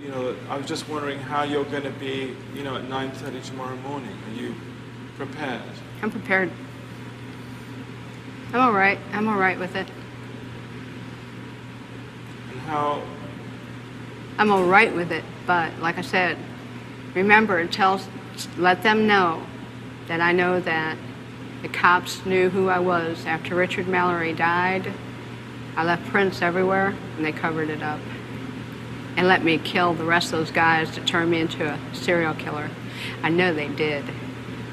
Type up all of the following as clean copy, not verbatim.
You know, I was just wondering how you're going to be, you know, at 9:30 tomorrow morning. Are you prepared? I'm prepared. I'm all right. I'm all right with it. And how? I'm all right with it, but like I said, remember, let them know that I know that the cops knew who I was. After Richard Mallory died, I left prints everywhere, and they covered it up. And let me kill the rest of those guys to turn me into a serial killer. I know they did,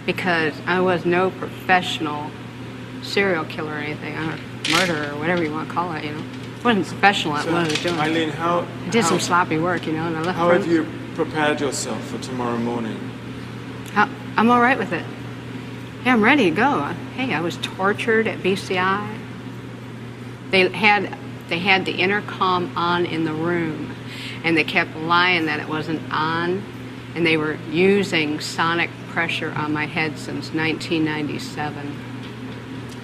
because I was no professional serial killer or anything, murderer or whatever you want to call it, you know. I wasn't professional at what I was doing. Eileen, I did some sloppy work, you know, and I left How prints. have you prepared yourself for tomorrow morning? I'm all right with it. Yeah, I'm ready to go. Hey, I was tortured at BCI. They had the intercom on in the room, and they kept lying that it wasn't on, and they were using sonic pressure on my head since 1997.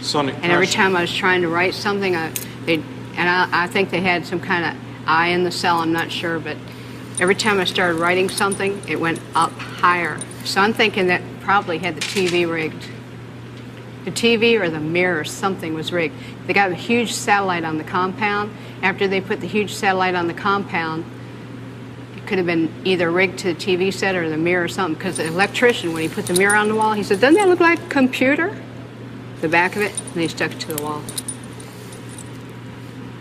Sonic pressure. And every time I was trying to write something, I think they had some kind of eye in the cell, I'm not sure, but every time I started writing something, it went up higher. So I'm thinking that probably had the TV rigged. The TV or the mirror, something was rigged. They got a huge satellite on the compound. After they put the huge satellite on the compound, it could have been either rigged to the TV set or the mirror or something, because the electrician, when he put the mirror on the wall, he said, doesn't that look like a computer? The back of it, and they stuck it to the wall.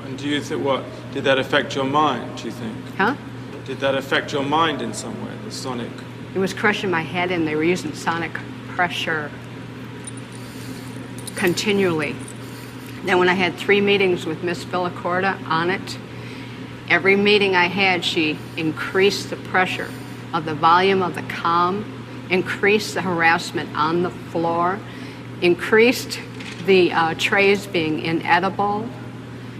And do you think, did that affect your mind, do you think? Huh? Did that affect your mind in some way, the sonic? It was crushing my head, and they were using sonic pressure continually. Then when I had 3 meetings with Miss Villacorta on it, every meeting I had, she increased the pressure of the volume of the comm, increased the harassment on the floor, increased the trays being inedible,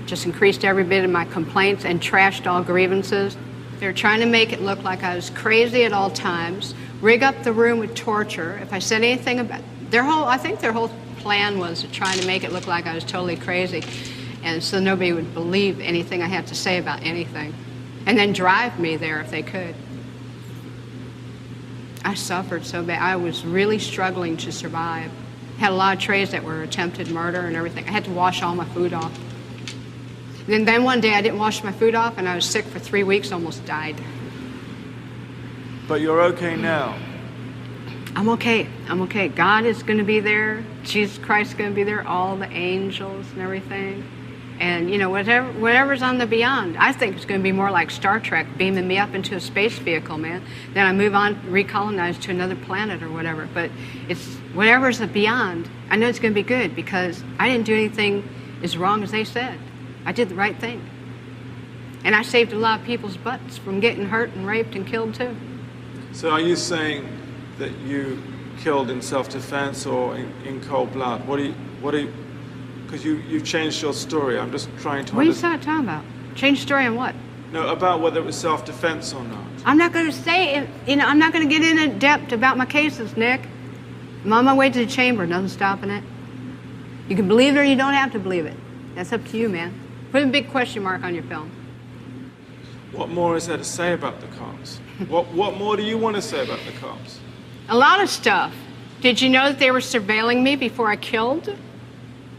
just increased every bit of my complaints and trashed all grievances. They're trying to make it look like I was crazy at all times, rig up the room with torture. If I said anything about I think their whole plan was to try to make it look like I was totally crazy, and so nobody would believe anything I had to say about anything, and then drive me there if they could. I suffered so bad. I was really struggling to survive. Had a lot of trays that were attempted murder and everything. I had to wash all my food off. Then one day I didn't wash my food off, and I was sick for 3 weeks, almost died. But you're okay now. I'm okay. I'm okay. God is going to be there. Jesus Christ is going to be there. All the angels and everything. And, you know, whatever's on the beyond. I think it's going to be more like Star Trek, beaming me up into a space vehicle, man. Then I move on, recolonize to another planet or whatever. But it's whatever's the beyond. I know it's going to be good, because I didn't do anything as wrong as they said. I did the right thing. And I saved a lot of people's butts from getting hurt and raped and killed too. So are you saying that you killed in self-defense or in cold blood? What do you, because you've changed your story. I'm just trying to What are you talking about? Change story on what? No, about whether it was self-defense or not. I'm not going to say it, you know, I'm not going to get in depth about my cases, Nick. I'm on my way to the chamber, nothing stopping it. You can believe it or you don't have to believe it. That's up to you, man. Put a big question mark on your film. What more is there to say about the cops? What more do you want to say about the cops? A lot of stuff. Did you know that they were surveilling me before I killed?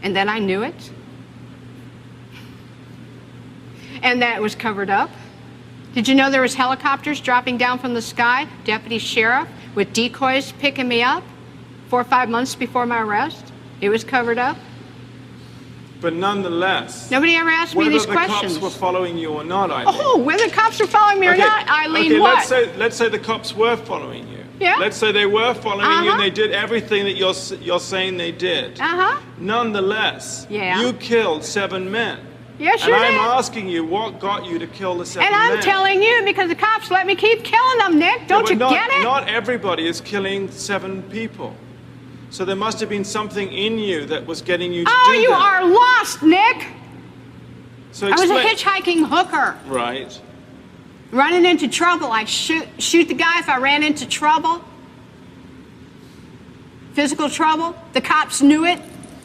And then I knew it? And that it was covered up? Did you know there was helicopters dropping down from the sky, deputy sheriff, with decoys picking me up 4 or 5 months before my arrest? It was covered up? But nonetheless, nobody ever asked me these questions. Whether the cops were following you or not, Eileen. Oh, whether the cops were following me or not, Eileen, okay, what? Let's say the cops were following you. Yeah. Let's say they were following you and they did everything that you're saying they did. Nonetheless, you killed 7 men. Yes, you did. And I'm asking you, what got you to kill the 7 men? And I'm telling you, because the cops let me keep killing them, Nick. Don't you get it? Not everybody is killing 7 people. So there must have been something in you that was getting you to do that. Oh, you are lost, Nick. So I was a hitchhiking hooker. Right. Running into trouble. I shoot the guy if I ran into trouble. Physical trouble. The cops knew it.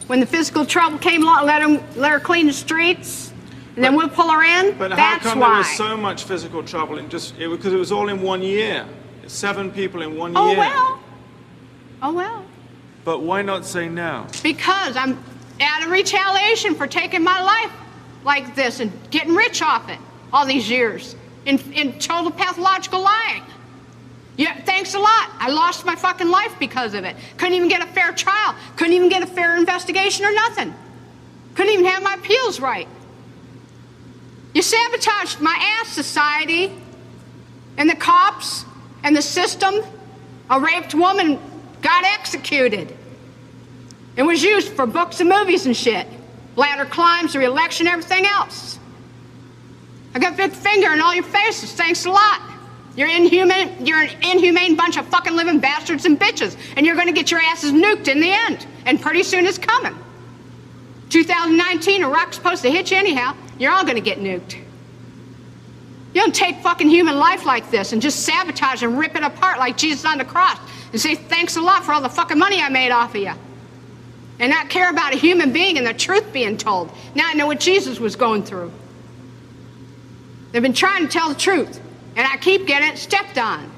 When the physical trouble came along, let her clean the streets. And then we'll pull her in? But how That's come why. there was so much physical trouble in just, because it was all in 1 year? 7 people in 1 Oh, year. well. Oh, well. But why not say now? Because I'm out of retaliation for taking my life like this and getting rich off it all these years in total pathological lying. Yeah, thanks a lot. I lost my fucking life because of it. Couldn't even get a fair trial. Couldn't even get a fair investigation or nothing. Couldn't even have my appeals right. You sabotaged my ass, society, and the cops, and the system. A raped woman got executed. It was used for books and movies and shit. Ladder climbs, the election, everything else. I got a big finger in all your faces. Thanks a lot. You're an inhumane bunch of fucking living bastards and bitches, and you're gonna get your asses nuked in the end. And pretty soon it's coming. 2019, a rock's supposed to hit you anyhow. You're all gonna get nuked. You don't take fucking human life like this and just sabotage and rip it apart like Jesus on the cross and say thanks a lot for all the fucking money I made off of you. And not care about a human being and the truth being told. Now I know what Jesus was going through. They've been trying to tell the truth, and I keep getting it stepped on.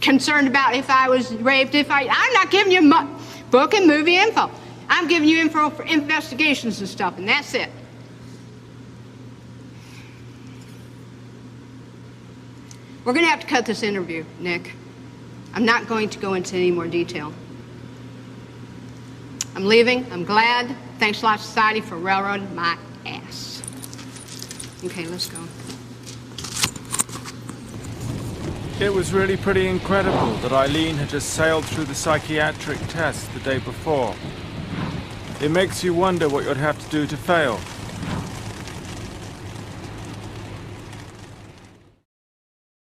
Concerned about if I was raped, I'm not giving you book and movie info. I'm giving you info for investigations and stuff, and that's it. We're going to have to cut this interview, Nick. I'm not going to go into any more detail. I'm leaving. I'm glad. Thanks a lot, society, for railroading my ass. Okay, let's go. It was really pretty incredible that Aileen had just sailed through the psychiatric test the day before. It makes you wonder what you'd have to do to fail.